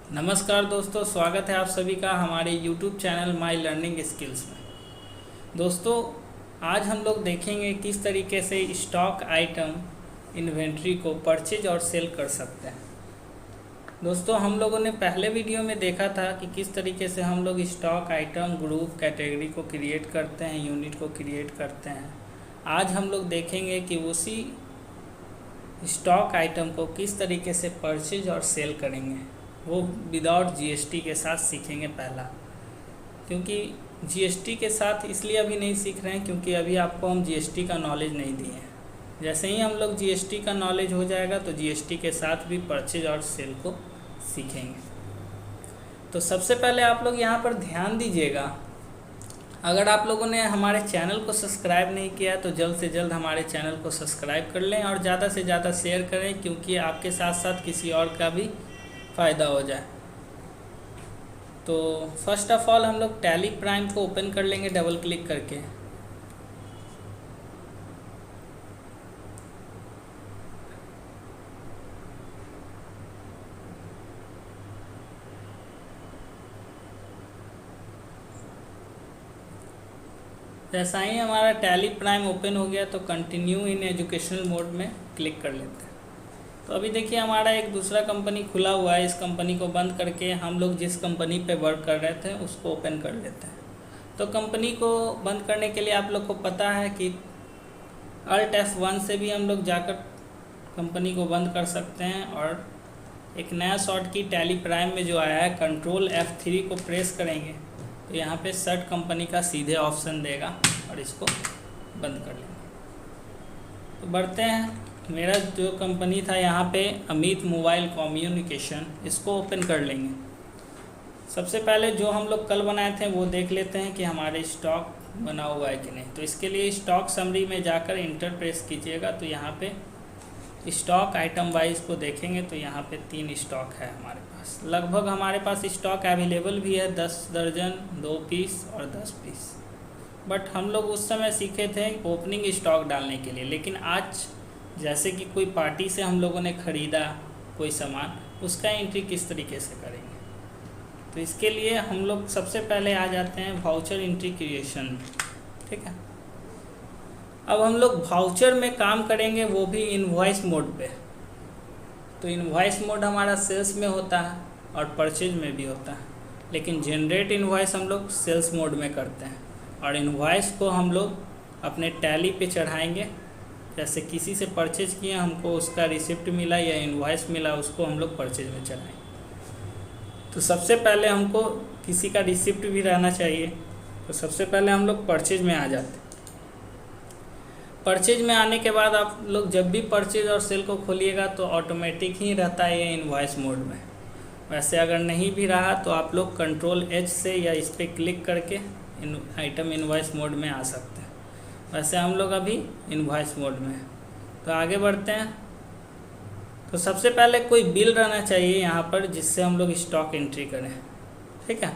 नमस्कार दोस्तों, स्वागत है आप सभी का हमारे YouTube channel my learning skills में। दोस्तों, आज हम लोग देखेंगे किस तरीके से स्टॉक आइटम इन्वेंट्री को परचेज और सेल कर सकते हैं। दोस्तों, हम लोगों ने पहले वीडियो में देखा था कि किस तरीके से हम लोग स्टॉक आइटम ग्रुप कैटेगरी को क्रिएट करते हैं, यूनिट को क्रिएट करते हैं। आज हम लोग देखेंगे कि उसी स्टॉक आइटम को किस तरीके से परचेज और सेल करेंगे, वो विदाउट जीएसटी के साथ सीखेंगे पहला। क्योंकि जीएसटी के साथ इसलिए अभी नहीं सीख रहे हैं क्योंकि अभी आपको हम जीएसटी का नॉलेज नहीं दिए हैं। जैसे ही हम लोग जीएसटी का नॉलेज हो जाएगा तो जीएसटी के साथ भी परचेज और सेल को सीखेंगे। तो सबसे पहले आप लोग यहाँ पर ध्यान दीजिएगा, अगर आप लोगों ने हमारे चैनल को सब्सक्राइब नहीं किया है तो जल्द से जल्द हमारे चैनल को सब्सक्राइब कर लें और ज़्यादा से ज़्यादा शेयर करें, क्योंकि आपके साथ साथ किसी और का भी फ़ायदा हो जाए। तो फर्स्ट ऑफ ऑल हम लोग टैली प्राइम को ओपन कर लेंगे डबल क्लिक करके। जैसा ही हमारा टैली प्राइम ओपन हो गया तो कंटिन्यू इन एजुकेशनल मोड में क्लिक कर लेते हैं। तो अभी देखिए हमारा एक दूसरा कंपनी खुला हुआ है। इस कंपनी को बंद करके हम लोग जिस कंपनी पे वर्क कर रहे थे उसको ओपन कर लेते हैं। तो कंपनी को बंद करने के लिए आप लोग को पता है कि Alt F1 से भी हम लोग जाकर कंपनी को बंद कर सकते हैं, और एक नया शॉर्ट की टैली प्राइम में जो आया है Ctrl F3 को प्रेस करेंगे तो यहाँ पे शट कंपनी का सीधे ऑप्शन देगा और इसको बंद कर लेंगे। तो बढ़ते हैं। मेरा जो कंपनी था यहाँ पे अमित मोबाइल कम्युनिकेशन, इसको ओपन कर लेंगे। सबसे पहले जो हम लोग कल बनाए थे वो देख लेते हैं कि हमारे स्टॉक बना हुआ है कि नहीं। तो इसके लिए स्टॉक समरी में जाकर इंटर प्रेस कीजिएगा तो यहाँ पे स्टॉक आइटम वाइज को देखेंगे तो यहाँ पे 3 स्टॉक है हमारे पास। लगभग हमारे पास स्टॉक अवेलेबल भी है 10 दर्जन, 2 पीस और 10 पीस। बट हम लोग उस समय सीखे थे ओपनिंग स्टॉक डालने के लिए, लेकिन आज जैसे कि कोई पार्टी से हम लोगों ने ख़रीदा कोई सामान, उसका एंट्री किस तरीके से करेंगे। तो इसके लिए हम लोग सबसे पहले आ जाते हैं वाउचर एंट्री क्रिएशन में। ठीक है, अब हम लोग वाउचर में काम करेंगे, वो भी इनवॉइस मोड पे। तो इनवॉइस मोड हमारा सेल्स में होता है और परचेज में भी होता है, लेकिन जनरेट इनवॉइस हम लोग सेल्स मोड में करते हैं। और इनवॉइस को हम लोग अपने टैली पे चढ़ाएंगे। जैसे किसी से परचेज किया, हमको उसका रिसिप्ट मिला या इनवॉइस मिला, उसको हम लोग परचेज में चढ़ाएंगे। तो सबसे पहले हमको किसी का रिसिप्ट भी रहना चाहिए। तो सबसे पहले हम लोग परचेज में आ जाते हैं। परचेज में आने के बाद आप लोग जब भी परचेज और सेल को खोलिएगा तो ऑटोमेटिक ही रहता है ये इनवॉइस मोड में। वैसे अगर नहीं भी रहा तो आप लोग Ctrl H से या इस पर क्लिक करके आइटम इनवॉइस मोड में आ सकते हैं। वैसे हम लोग अभी इनवॉइस मोड में हैं। तो आगे बढ़ते हैं। तो सबसे पहले कोई बिल रहना चाहिए यहाँ पर जिससे हम लोग स्टॉक एंट्री करें। ठीक है,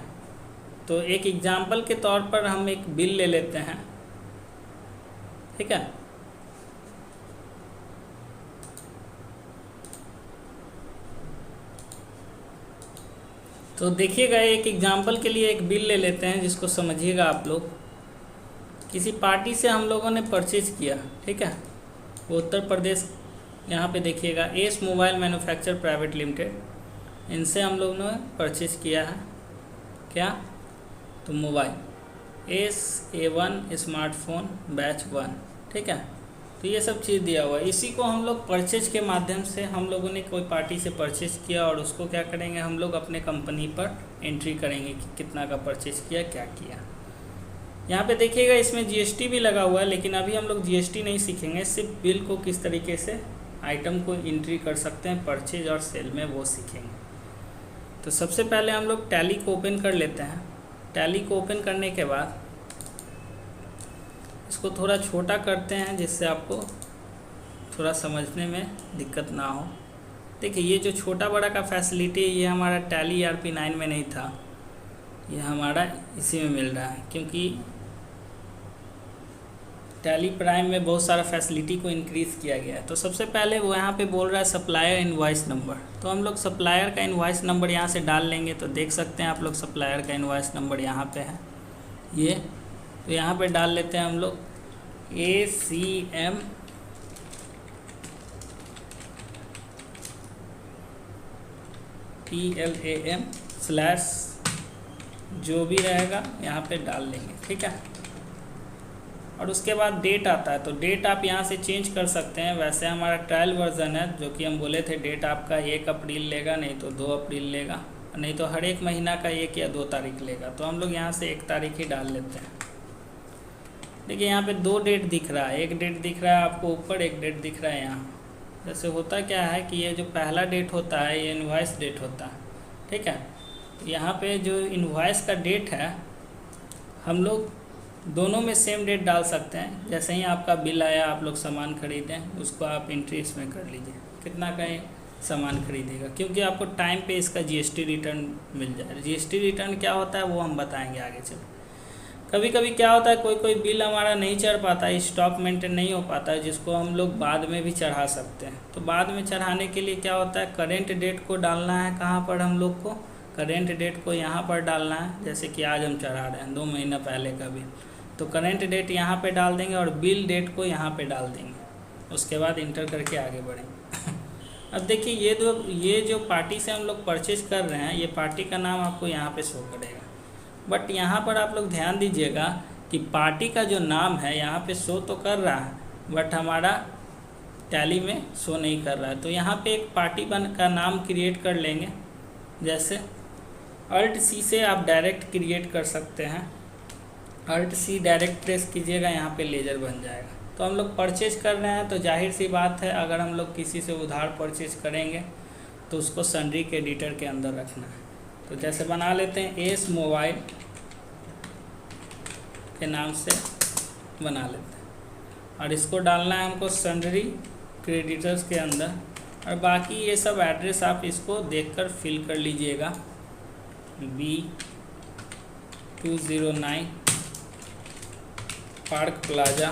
तो एक एग्जांपल के तौर पर हम एक बिल ले लेते हैं। ठीक है, तो देखिएगा एक एग्जांपल के लिए एक बिल ले लेते हैं जिसको समझिएगा आप लोग। किसी पार्टी से हम लोगों ने परचेज किया। ठीक है, वो उत्तर प्रदेश, यहाँ पे देखिएगा S mobile manufacture private limited, इनसे हम लोगों ने परचेज किया है। क्या? तो मोबाइल SA1 स्मार्टफोन बैच 1। ठीक है, तो ये सब चीज़ दिया हुआ है। इसी को हम लोग परचेज के माध्यम से हम लोगों ने कोई पार्टी से परचेज किया और उसको क्या करेंगे, हम लोग अपने कंपनी पर एंट्री करेंगे कि कितना का परचेज किया, क्या किया। यहाँ पे देखिएगा इसमें जीएसटी भी लगा हुआ है, लेकिन अभी हम लोग जीएसटी नहीं सीखेंगे, सिर्फ बिल को किस तरीके से आइटम को एंट्री कर सकते हैं परचेज और सेल में, वो सीखेंगे। तो सबसे पहले हम लोग टैली को ओपन कर लेते हैं। टैली को ओपन करने के बाद इसको थोड़ा छोटा करते हैं जिससे आपको थोड़ा समझने में दिक्कत ना हो। देखिए ये जो छोटा बड़ा का फैसिलिटी है ये हमारा टैली ERP9 में नहीं था, ये हमारा इसी में मिल रहा है। क्योंकि टैली प्राइम में बहुत सारा फैसिलिटी को इंक्रीज़ किया गया है। तो सबसे पहले वो यहाँ पे बोल रहा है सप्लायर इनवॉइस नंबर, तो हम लोग सप्लायर का इनवॉइस नंबर यहाँ से डाल लेंगे। तो देख सकते हैं आप लोग सप्लायर का इनवॉइस नंबर यहाँ पे है ये, तो यहाँ पे डाल लेते हैं हम लोग ACM TLAM / जो भी रहेगा यहाँ पे डाल लेंगे, ठीक है। और उसके बाद डेट आता है, तो डेट आप यहाँ से चेंज कर सकते हैं। वैसे हमारा ट्रायल वर्जन है, जो कि हम बोले थे डेट आपका 1 अप्रैल लेगा, नहीं तो 2 अप्रैल लेगा, नहीं तो हर एक महीना का 1 या 2 तारीख लेगा। तो हम लोग यहाँ से 1 तारीख ही डाल लेते हैं। देखिए यहाँ पे 2 डेट दिख रहा है, 1 डेट दिख रहा है आपको ऊपर, 1 डेट दिख रहा है यहाँ। जैसे होता क्या है कि ये जो पहला डेट होता है ये इनवॉइस डेट होता है, ठीक है। यहाँ पे जो इनवॉइस का डेट है हम लोग दोनों में सेम डेट डाल सकते हैं। जैसे ही आपका बिल आया, आप लोग सामान खरीदें, उसको आप एंट्री इसमें कर लीजिए कितना का ये सामान खरीदेगा, क्योंकि आपको टाइम पे इसका GST रिटर्न मिल जाए। GST रिटर्न क्या होता है वो हम बताएंगे आगे चल। कभी कभी क्या होता है कोई बिल हमारा नहीं चढ़ पाता है, स्टॉक मेंटेन नहीं हो पाता है, जिसको हम लोग बाद में भी चढ़ा सकते हैं। तो बाद में चढ़ाने के लिए क्या होता है, करेंट डेट को डालना है। कहाँ पर हम लोग को करेंट डेट को यहाँ पर डालना है। जैसे कि आज हम चढ़ा रहे हैं 2 महीना पहले का बिल, तो करेंट डेट यहाँ पे डाल देंगे और बिल डेट को यहाँ पे डाल देंगे। उसके बाद इंटर करके आगे बढ़ेंगे। अब देखिए ये जो पार्टी से हम लोग परचेज कर रहे हैं, ये पार्टी का नाम आपको यहाँ पे शो करेगा। बट यहाँ पर आप लोग ध्यान दीजिएगा कि पार्टी का जो नाम है यहाँ पे शो तो कर रहा है, बट हमारा टैली में शो नहीं कर रहा है। तो यहाँ पे एक पार्टी का नाम क्रिएट कर लेंगे। जैसे Alt+C से आप डायरेक्ट क्रिएट कर सकते हैं। Alt+C डायरेक्ट प्रेस कीजिएगा, यहाँ पे लेजर बन जाएगा। तो हम लोग परचेज कर रहे हैं, तो जाहिर सी बात है अगर हम लोग किसी से उधार परचेज करेंगे तो उसको सन्ड्री के एडिटर के अंदर रखना है। तो जैसे बना लेते हैं एस मोबाइल के नाम से बना लेते हैं, और इसको डालना है हमको सन्ड्री क्रेडिटर्स के अंदर। और बाकी ये सब एड्रेस आप इसको देखकर फिल कर लीजिएगा। B209 park plaza.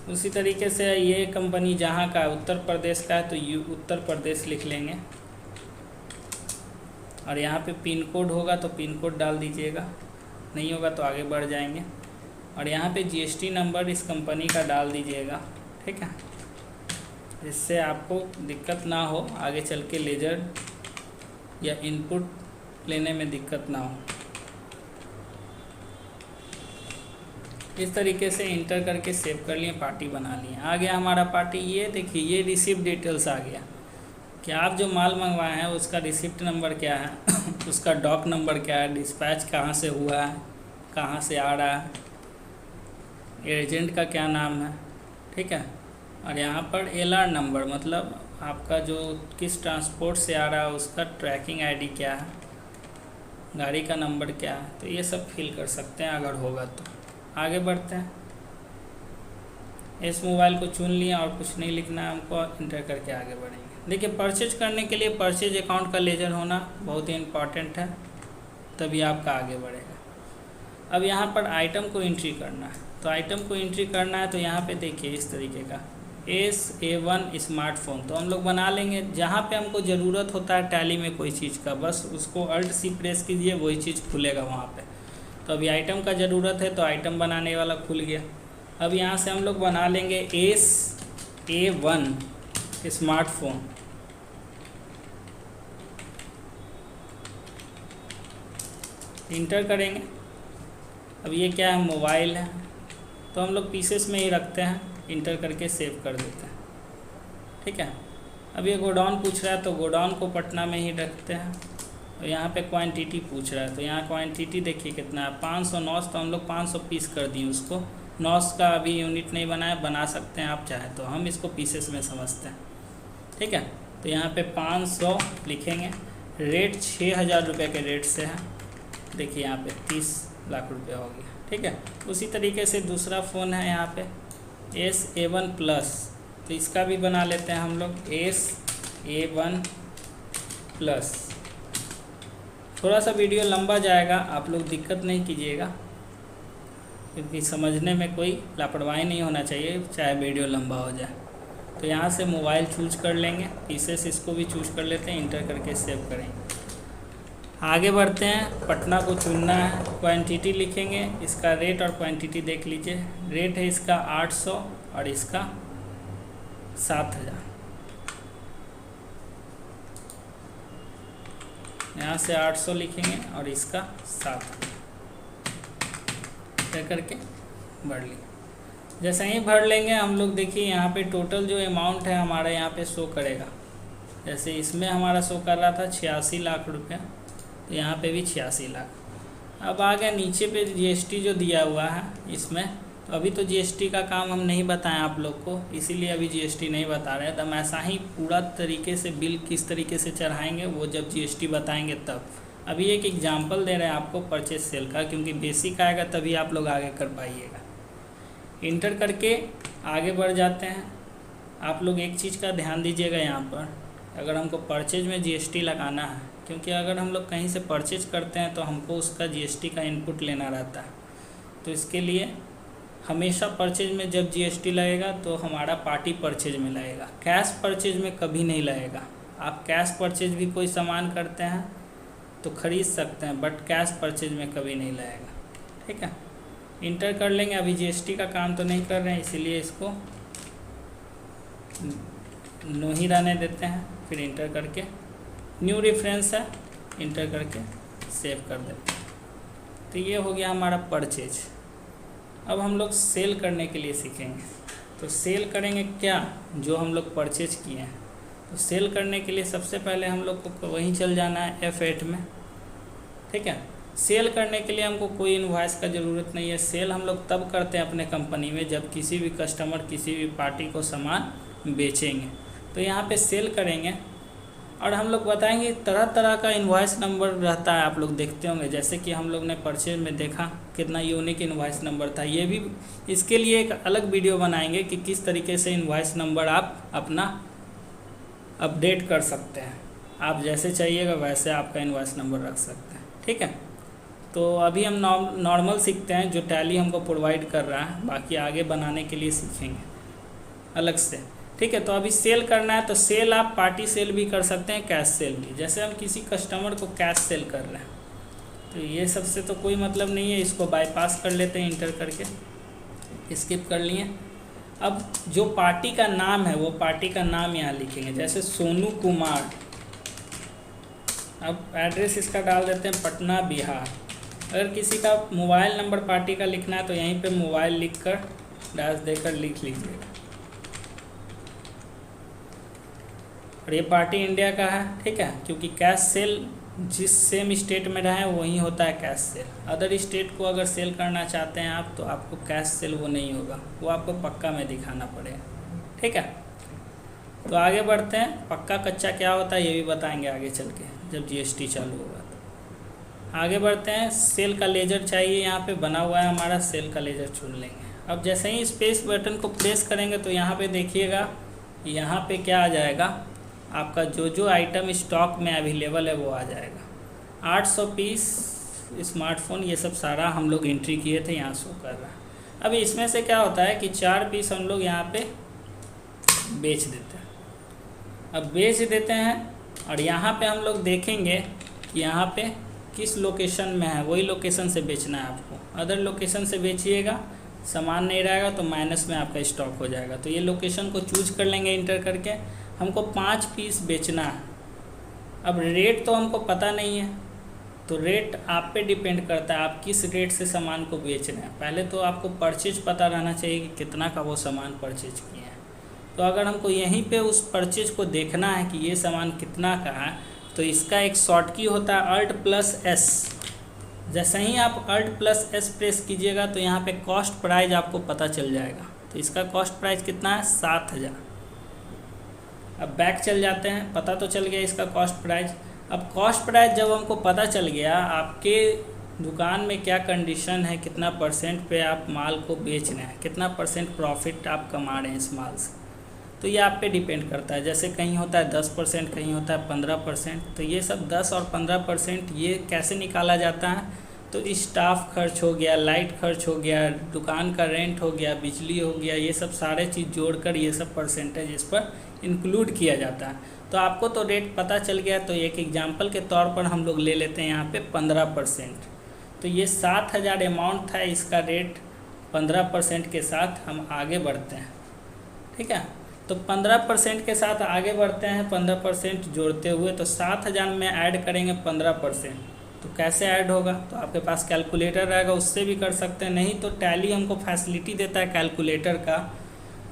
उसी तरीके से ये कंपनी जहाँ का उत्तर प्रदेश का है तो उत्तर प्रदेश लिख लेंगे, और यहाँ पे पिन कोड होगा तो पिन कोड डाल दीजिएगा, नहीं होगा तो आगे बढ़ जाएंगे। और यहाँ पे GST नंबर इस कंपनी का डाल दीजिएगा, ठीक है, जिससे आपको दिक्कत ना हो, आगे चल के लेजर या इनपुट लेने में दिक्कत ना हो। इस तरीके से इंटर करके सेव कर लिए, पार्टी बना लिए। आ गया हमारा पार्टी। ये देखिए ये रिसिप्ट डिटेल्स आ गया कि आप जो माल मंगवाए हैं उसका रिसिप्ट नंबर क्या है, उसका डॉक नंबर क्या है, डिस्पैच कहाँ से हुआ है, कहाँ से आ रहा है, एजेंट का क्या नाम है, ठीक है। और यहाँ पर LR नंबर, मतलब आपका जो किस ट्रांसपोर्ट से आ रहा है उसका ट्रैकिंग ID क्या है, गाड़ी का नंबर क्या है। तो ये सब फिल कर सकते हैं अगर होगा तो। आगे बढ़ते हैं। इस मोबाइल को चुन लिया और कुछ नहीं लिखना है हमको, इंटर करके आगे बढ़ेंगे। देखिए परचेज करने के लिए परचेज अकाउंट का लेजर होना बहुत ही इम्पॉर्टेंट है, तभी आपका आगे बढ़ेगा। अब यहाँ पर आइटम को एंट्री करना है, तो आइटम को एंट्री करना है तो यहाँ पे देखिए इस तरीके का SA1 स्मार्टफोन, तो हम लोग बना लेंगे। जहाँ पे हमको ज़रूरत होता है टैली में कोई चीज़ का, बस उसको Alt+C प्रेस कीजिए, वही चीज़ खुलेगा वहाँ पे। तो अभी आइटम का ज़रूरत है तो आइटम बनाने वाला खुल गया। अब यहाँ से हम लोग बना लेंगे SA1 स्मार्टफोन, इंटर करेंगे। अब ये क्या है, मोबाइल है, तो हम लोग पीसेस में ही रखते हैं, इंटर करके सेव कर देते हैं, ठीक है। अब ये गोडाउन पूछ रहा है तो गोडाउन को पटना में ही रखते हैं। और यहाँ पे क्वांटिटी पूछ रहा है, तो यहाँ क्वांटिटी देखिए कितना है, 500 नॉस, तो हम लोग 500 पीस कर दिए उसको। नॉस का अभी यूनिट नहीं बनाया, बना सकते हैं आप चाहे तो, हम इसको पीसेस में समझते हैं, ठीक है। तो यहाँ पे 500 लिखेंगे। रेट 6000 रुपये के रेट से है, देखिए यहाँ पे 30 लाख रुपये हो गया, ठीक है। उसी तरीके से दूसरा फ़ोन है यहाँ पे SA1 प्लस, तो इसका भी बना लेते हैं हम लोग SA1 प्लस। थोड़ा सा वीडियो लंबा जाएगा, आप लोग दिक्कत नहीं कीजिएगा। क्योंकि समझने में कोई लापरवाही नहीं होना चाहिए, चाहे वीडियो लंबा हो जाए। तो यहाँ से मोबाइल चूज कर लेंगे, पीसेस इसको भी चूज कर लेते हैं, इंटर करके सेव करेंगे। आगे बढ़ते हैं, पटना को चुनना है, क्वांटिटी लिखेंगे, इसका रेट और क्वांटिटी देख लीजिए। रेट है इसका 800 और इसका 7000। यहाँ से 800 लिखेंगे और इसका 7000 तय करके भर लिया। जैसे ही भर लेंगे हम लोग, देखिए यहाँ पे टोटल जो अमाउंट है हमारा यहाँ पे शो करेगा। जैसे इसमें हमारा शो कर रहा था 86 लाख रुपया, तो यहाँ पे भी 86 लाख। अब आ गया नीचे पे जीएसटी जो दिया हुआ है इसमें, तो अभी तो जीएसटी का काम हम नहीं बताएं आप लोग को, इसीलिए अभी जीएसटी नहीं बता रहे हैं। तो हम ऐसा ही पूरा तरीके से बिल किस तरीके से चढ़ाएंगे वो जब जीएसटी बताएंगे तब। अभी एक एग्जांपल दे रहे हैं आपको परचेज सेल का, क्योंकि बेसिक आएगा तभी आप लोग आगे कर पाइएगा। इंटर करके आगे बढ़ जाते हैं। आप लोग एक चीज़ का ध्यान दीजिएगा यहाँ पर, अगर हमको परचेज में जीएसटी लगाना है, क्योंकि अगर हम लोग कहीं से परचेज करते हैं तो हमको उसका जीएसटी का इनपुट लेना रहता है। तो इसके लिए हमेशा परचेज में जब जीएसटी लगेगा तो हमारा पार्टी परचेज में लगेगा, कैश परचेज में कभी नहीं लगेगा। आप कैश परचेज भी कोई सामान करते हैं तो खरीद सकते हैं, बट कैश परचेज में कभी नहीं लगेगा। ठीक है, इंटर कर लेंगे। अभी जीएसटी का काम तो नहीं कर रहे हैं, इसीलिए इसको नो ही रहने देते हैं। फिर इंटर करके न्यू रेफरेंस है, इंटर करके सेव कर देते हैं। तो ये हो गया हमारा परचेज। अब हम लोग सेल करने के लिए सीखेंगे। तो सेल करेंगे क्या, जो हम लोग परचेज किए हैं। तो सेल करने के लिए सबसे पहले हम लोग को वहीं चल जाना है F8 में। ठीक है, सेल करने के लिए हमको कोई इनवॉइस का ज़रूरत नहीं है। सेल हम लोग तब करते हैं अपने कंपनी में जब किसी भी कस्टमर किसी भी पार्टी को सामान बेचेंगे। तो यहाँ पे सेल करेंगे और हम लोग बताएंगे तरह तरह का इनवॉइस नंबर रहता है, आप लोग देखते होंगे। जैसे कि हम लोग ने परचेज में देखा कितना यूनिक इनवॉइस नंबर था। ये भी इसके लिए एक अलग वीडियो बनाएंगे कि किस तरीके से इनवॉइस नंबर आप अपना अपडेट कर सकते हैं। आप जैसे चाहिएगा वैसे आपका इनवॉइस नंबर रख सकते हैं। ठीक है, तो अभी हम नॉर्मल सीखते हैं जो टैली हमको प्रोवाइड कर रहा है, बाकी आगे बनाने के लिए सीखेंगे अलग से। ठीक है, तो अभी सेल करना है तो सेल आप पार्टी सेल भी कर सकते हैं, कैश सेल भी। जैसे हम किसी कस्टमर को कैश सेल कर रहे हैं तो ये सबसे तो कोई मतलब नहीं है, इसको बाईपास कर लेते हैं, इंटर करके स्किप कर लिए। अब जो पार्टी का नाम है वो पार्टी का नाम यहाँ लिखेंगे, जैसे सोनू कुमार। अब एड्रेस इसका डाल देते हैं पटना बिहार। अगर किसी का मोबाइल नंबर पार्टी का लिखना है तो यहीं पे मोबाइल लिख कर डैश देकर लिख लीजिएगा। और ये पार्टी इंडिया का है। ठीक है, क्योंकि कैश सेल जिस सेम स्टेट में रहे वहीं होता है कैश सेल। अदर स्टेट को अगर सेल करना चाहते हैं आप तो आपको कैश सेल वो नहीं होगा, वो आपको पक्का में दिखाना पड़ेगा। ठीक है, तो आगे बढ़ते हैं। पक्का कच्चा क्या होता है ये भी बताएंगे आगे चल के जब जीएसटी चालू होगा। तो आगे बढ़ते हैं। सेल का लेजर चाहिए, यहाँ पे बना हुआ है हमारा, सेल का लेजर चुन लेंगे। अब जैसे ही स्पेस बटन को प्रेस करेंगे तो यहाँ पे देखिएगा, यहाँ पे क्या आ जाएगा, आपका जो जो आइटम स्टॉक में अवेलेबल है वो आ जाएगा। 800 पीस स्मार्टफोन, ये सब सारा हम लोग एंट्री किए थे, यहाँ शो कर रहा है। अब इसमें से क्या होता है कि 4 पीस हम लोग यहाँ पे बेच देते हैं। अब बेच देते हैं और यहाँ पे हम लोग देखेंगे कि यहाँ पे किस लोकेशन में है, वही लोकेशन से बेचना है आपको। अदर लोकेशन से बेचिएगा सामान नहीं रहेगा तो माइनस में आपका स्टॉक हो जाएगा। तो ये लोकेशन को चूज कर लेंगे इंटर करके। हमको 5 पीस बेचना है। अब रेट तो हमको पता नहीं है, तो रेट आप पे डिपेंड करता है आप किस रेट से सामान को बेच रहे हैं। पहले तो आपको परचेज पता रहना चाहिए कि कितना का वो सामान परचेज किए हैं। तो अगर हमको यहीं पे उस परचेज को देखना है कि ये सामान कितना का है तो इसका एक शॉर्ट की होता है Alt+S। जैसे ही आप Alt+S प्रेस कीजिएगा तो यहाँ पे कॉस्ट प्राइस आपको पता चल जाएगा। तो इसका कॉस्ट प्राइस कितना है, 7000। अब बैक चल जाते हैं, पता तो चल गया इसका कॉस्ट प्राइस। अब कॉस्ट प्राइस जब हमको पता चल गया आपके दुकान में क्या कंडीशन है, कितना % पे आप माल को बेच रहे हैं, कितना % प्रॉफिट आप कमा रहे हैं इस माल से, तो ये आप पे डिपेंड करता है। जैसे कहीं होता है 10%, कहीं होता है 15%। तो ये सब 10 और 15% ये कैसे निकाला जाता है, तो स्टाफ खर्च हो गया, लाइट खर्च हो गया, दुकान का रेंट हो गया, बिजली हो गया, ये सब सारे चीज़ जोड़कर ये सब परसेंटेज इस पर इंक्लूड किया जाता है। तो आपको तो रेट पता चल गया, तो एक एग्जांपल के तौर पर हम लोग ले लेते हैं यहाँ पे 15%। तो ये 7,000 अमाउंट था, इसका रेट 15% के साथ हम आगे बढ़ते हैं। ठीक है, तो 15% के साथ आगे बढ़ते हैं, 15% जोड़ते हुए। तो 7,000 में ऐड करेंगे 15%, तो कैसे ऐड होगा? तो आपके पास कैलकुलेटर रहेगा, उससे भी कर सकते हैं, नहीं तो टैली हमको फैसिलिटी देता है कैलकुलेटर का,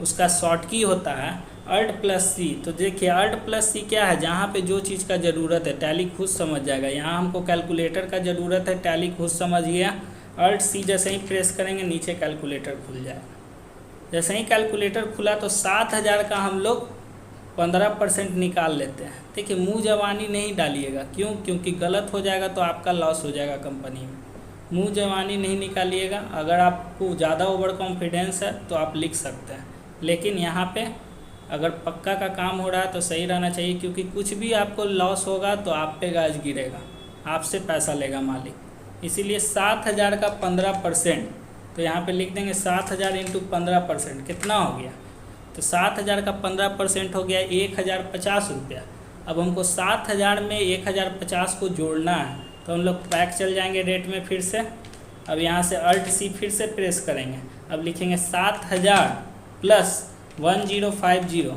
उसका शॉर्ट की होता है Alt+C। तो देखिए Alt+C क्या है, जहाँ पे जो चीज़ का ज़रूरत है टैली खुद समझ जाएगा। यहाँ हमको कैलकुलेटर का ज़रूरत है, टैली खुद समझ गया। Alt+C जैसे ही प्रेस करेंगे नीचे कैलकुलेटर खुल जाएगा। जैसे ही कैलकुलेटर खुला तो 7,000 का हम लोग 15% निकाल लेते हैं। देखिए मुँह जवानी नहीं डालिएगा, क्यों? क्योंकि गलत हो जाएगा तो आपका लॉस हो जाएगा कंपनी में। मुँह जवानी नहीं निकालिएगा। अगर आपको ज़्यादा ओवर कॉन्फिडेंस है तो आप लिख सकते हैं, लेकिन यहाँ पे अगर पक्का का काम हो रहा है तो सही रहना चाहिए, क्योंकि कुछ भी आपको लॉस होगा तो आप पे गाज गिरेगा, आपसे पैसा लेगा मालिक। इसीलिए 7,000 का 15%, तो यहाँ पे लिख देंगे 7,000 इंटू 15% कितना हो गया? तो 7,000 का 15% हो गया 1,050 रुपया। अब हमको 7,000 में 1,050 को जोड़ना है, तो हम लोग बैक चल जाएंगे रेट में फिर से। अब यहाँ से Alt+C फिर से प्रेस करेंगे। अब लिखेंगे 7,000 प्लस 1050,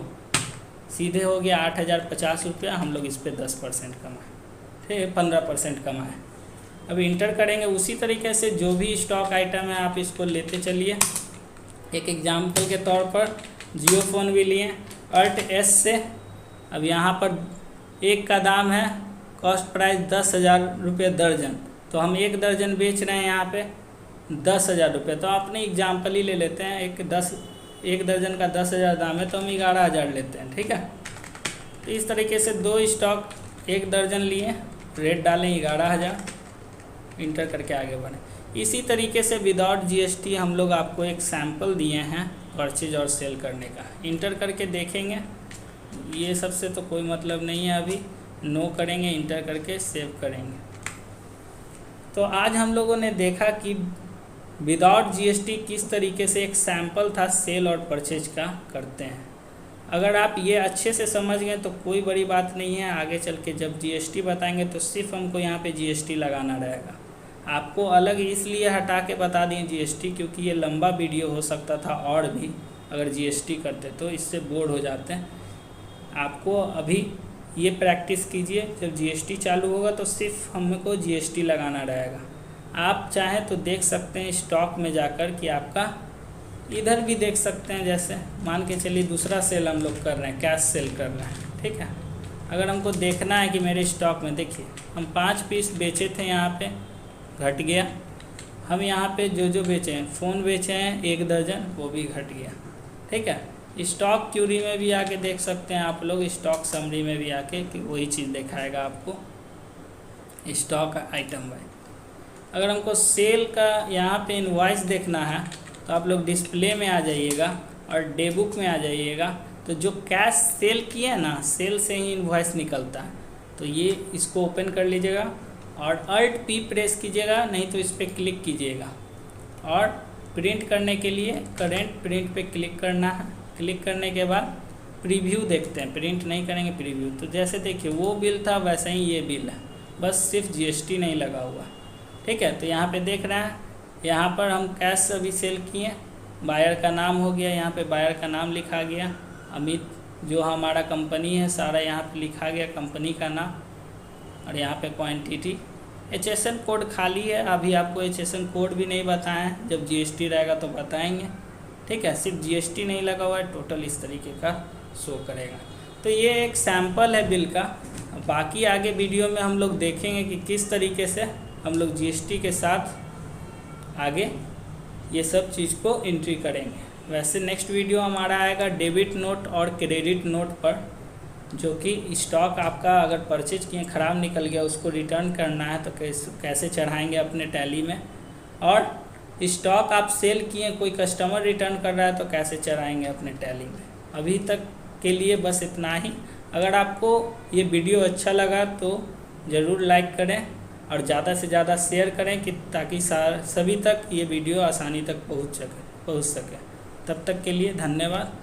सीधे हो गया 8,050 रुपया। हम लोग इस पर 10% कमाए, फिर 15% कमाए। अब इंटर करेंगे उसी तरीके से, जो भी स्टॉक आइटम है आप इसको लेते चलिए। एक एग्जाम्पल के तौर पर जियो फ़ोन भी लिए Alt+S से। अब यहाँ पर एक का दाम है, कॉस्ट प्राइस 10,000 रुपये दर्जन, तो हम 1 दर्जन बेच रहे हैं यहाँ पे 10,000 रुपये। तो अपने एग्जाम्पल ही ले लेते हैं, एक दर्जन का 10,000 दाम है, तो हम 11,000 लेते हैं। ठीक है, तो इस तरीके से 2 स्टॉक 1 दर्जन लिए, रेट डालें 11,000, इंटर करके आगे बढ़ें। इसी तरीके से विदाउट GST हम लोग आपको एक सैम्पल दिए हैं परचेज और सेल करने का, इंटर करके देखेंगे। ये सबसे तो कोई मतलब नहीं है, अभी नो करेंगे, इंटर करके सेव करेंगे। तो आज हम लोगों ने देखा कि विदाउट GST किस तरीके से एक सैम्पल था सेल और परचेज का करते हैं। अगर आप ये अच्छे से समझ गए तो कोई बड़ी बात नहीं है, आगे चल के जब GST बताएंगे तो सिर्फ हमको यहाँ पे GST लगाना रहेगा। आपको अलग इसलिए हटा के बता दें GST, क्योंकि ये लंबा वीडियो हो सकता था और भी अगर GST करते, तो इससे बोर हो जाते हैं। आपको अभी ये प्रैक्टिस कीजिए, जब GST चालू होगा तो सिर्फ हमको GST लगाना रहेगा। आप चाहें तो देख सकते हैं स्टॉक में जाकर कि आपका इधर भी देख सकते हैं। जैसे मान के चलिए दूसरा सेल हम लोग कर रहे हैं, कैश सेल कर रहे हैं। ठीक है, अगर हमको देखना है कि मेरे स्टॉक में, देखिए हम 5 पीस बेचे थे, यहाँ पे घट गया। हम यहाँ पे जो बेचे हैं, फ़ोन बेचे हैं 1 दर्जन, वो भी घट गया। ठीक है, स्टॉक क्यूरी में भी आके देख सकते हैं आप लोग, स्टॉक समरी में भी आके कि वही चीज़ दिखाएगा आपको स्टॉक आइटम वाइज। अगर हमको सेल का यहाँ पे इनवॉइस देखना है तो आप लोग डिस्प्ले में आ जाइएगा और डे बुक में आ जाइएगा। तो जो कैश सेल किया ना, सेल से ही इनवॉइस निकलता है। तो ये इसको ओपन कर लीजिएगा और Alt+P प्रेस कीजिएगा, नहीं तो इस पर क्लिक कीजिएगा। और प्रिंट करने के लिए करेंट प्रिंट पे क्लिक करना है। क्लिक करने के बाद प्रीव्यू देखते हैं, प्रिंट नहीं करेंगे प्रीव्यू। तो जैसे देखिए वो बिल था वैसे ही ये बिल है, बस सिर्फ GST नहीं लगा हुआ। ठीक है, तो यहाँ पे देख रहे हैं, यहाँ पर हम कैश अभी सेल किए, बायर का नाम हो गया, यहाँ पे बायर का नाम लिखा गया, अमित जो हमारा कंपनी है सारा यहाँ पे लिखा गया कंपनी का नाम, और यहाँ पे क्वांटिटी। HSN कोड खाली है, अभी आपको HSN कोड भी नहीं बताएं, जब GST रहेगा तो बताएंगे। ठीक है, सिर्फ GST नहीं लगा हुआ है, टोटल इस तरीके का शो करेगा। तो ये एक सैम्पल है बिल का। बाकी आगे वीडियो में हम लोग देखेंगे कि किस तरीके से हम लोग GST के साथ आगे ये सब चीज़ को एंट्री करेंगे। वैसे नेक्स्ट वीडियो हमारा आएगा डेबिट नोट और क्रेडिट नोट पर, जो कि स्टॉक आपका अगर परचेज किए ख़राब निकल गया उसको रिटर्न करना है तो कैसे चढ़ाएंगे अपने टैली में, और स्टॉक आप सेल किए कोई कस्टमर रिटर्न कर रहा है तो कैसे चढ़ाएंगे अपने टैली में। अभी तक के लिए बस इतना ही। अगर आपको ये वीडियो अच्छा लगा तो ज़रूर लाइक करें और ज़्यादा से ज़्यादा शेयर करें कि ताकि सभी तक ये वीडियो आसानी तक पहुंच सके। तब तक के लिए धन्यवाद।